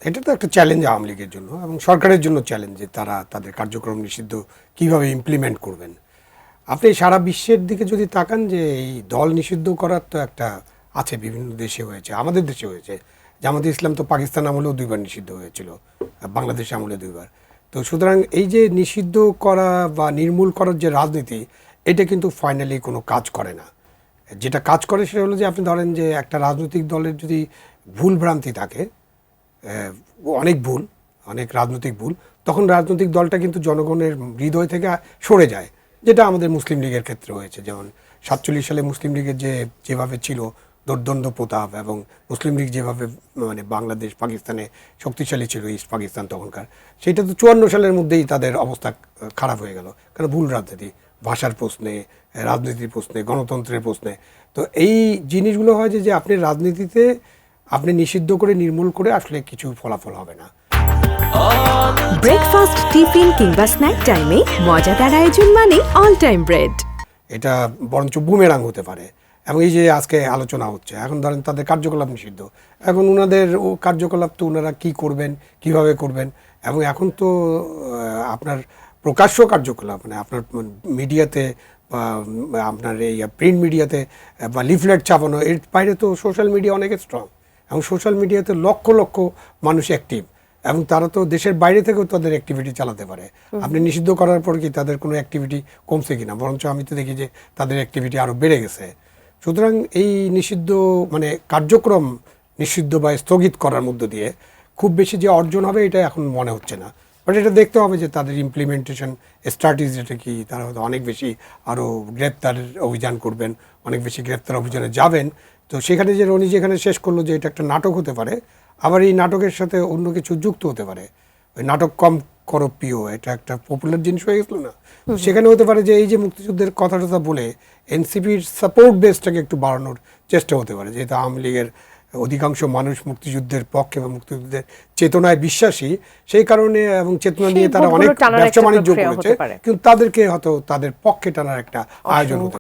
এটা তো একটা চ্যালেঞ্জ আওয়ামী লীগের জন্য এবং সরকারের জন্য চ্যালেঞ্জ যে তারা তাদের কার্যক্রম নিষিদ্ধ কিভাবে ইমপ্লিমেন্ট করবেন। আপনি সারা বিশ্বের দিকে যদি তাকান যে এই দল নিষিদ্ধ করার তো একটা আছে, বিভিন্ন দেশে হয়েছে, আমাদের দেশে হয়েছে। জামাতে ইসলাম তো পাকিস্তান আমলেও 2বার নিষিদ্ধ হয়েছিল, বাংলাদেশ আমলে 2বার। তো সুতরাং এই যে নিষিদ্ধ করা বা নির্মূল করার যে রাজনীতি, এটা কিন্তু ফাইনালি কোনো কাজ করে না। যেটা কাজ করে সেটা হলো যে আপনি ধরেন যে একটা রাজনৈতিক দলের যদি ভুল ভ্রান্তি থাকে, অনেক ভুল, অনেক রাজনৈতিক ভুল, তখন রাজনৈতিক দলটা কিন্তু জনগণের হৃদয় থেকে সরে যায়, যেটা আমাদের মুসলিম লীগের ক্ষেত্রে হয়েছে। যেমন 47 সালে মুসলিম লীগের যেভাবে ছিল দুর্দণ্ড প্রতাপ, এবং মুসলিম লীগ যেভাবে মানে বাংলাদেশ পাকিস্তানে শক্তিশালী ছিল, ইস্ট পাকিস্তান তখনকার, সেটা তো 54 সালের মধ্যেই তাদের অবস্থা খারাপ হয়ে গেল। কারণ ভুল রাজনীতি, ভাষার প্রশ্নে, রাজনীতির প্রশ্নে, গণতন্ত্রের প্রশ্নে। তো এই জিনিসগুলো হয় যে আপনি রাজনীতিতে আপনি নিষিদ্ধ করে নির্মূল করে আসলে কিছু ফলাফল হবে না। ব্রেকফাস্ট, টিফিন কিংবা স্ন্যাক টাইমে মজাদার আয়োজন মানে অল টাইম ব্রেড। এটা বরঞ্চ বুমেরাং হতে পারে। এবং এই যে আজকে আলোচনা হচ্ছে, এখন ধরেন তাদের কার্যকলাপ নিষিদ্ধ, এখন ওনাদের ও কার্যকলাপ তো ওনারা কী করবেন, কিভাবে করবেন। এবং এখন তো আপনার প্রকাশ্য কার্যকলাপ মানে আপনার মিডিয়াতে বা আপনার এই প্রিন্ট মিডিয়াতে বা লিফলেট ছাপানো, এর বাইরে তো সোশ্যাল মিডিয়া অনেক স্ট্রং, এবং সোশ্যাল মিডিয়াতে লক্ষ লক্ষ মানুষ অ্যাক্টিভ, এবং তারা তো দেশের বাইরে থেকেও তাদের অ্যাক্টিভিটি চালাতে পারে। আপনি নিষিদ্ধ করার পর কি তাদের কোনো অ্যাক্টিভিটি কমছে কিনা? বরঞ্চ আমি তো দেখি যে তাদের অ্যাক্টিভিটি আরও বেড়ে গেছে। সুতরাং এই নিষিদ্ধ মানে কার্যক্রম নিষিদ্ধ বা স্থগিত করার মধ্য দিয়ে খুব বেশি যে অর্জন হবে এটা এখন মনে হচ্ছে না। বাট এটা দেখতে হবে যে তাদের ইমপ্লিমেন্টেশন স্ট্র্যাটেজিটা কি। তারা হয়তো অনেক বেশি আরও গ্রেপ্তারের অভিযান করবেন, অনেক বেশি গ্রেপ্তার অভিযানে যাবেন। তো সেখানে যে রনি যেখানে শেষ করলো যে এটা একটা নাটক হতে পারে, আবার এই নাটকের সাথে অন্য কিছু যুক্ত হতে পারে। ওই নাটক কম করো প্রিয়, এটা একটা পপুলার জিনিস হয়ে গেছিল না? সেখানে হতে পারে যে এই যে মুক্তিযুদ্ধের কথাটা বলে এনসিপির সাপোর্ট বেসটাকে একটু বাড়ানোর চেষ্টা হতে পারে, যেহেতু আওয়ামী লীগের অধিকাংশ মানুষ মুক্তিযুদ্ধের পক্ষে বা মুক্তিযুদ্ধের চেতনায় বিশ্বাসী, সেই কারণে এবং চেতনা নিয়ে তারা অনেক ব্যবসা বাণিজ্য করেছে, কিন্তু তাদেরকে হয়তো তাদের পক্ষে টানার একটা আয়োজন হতে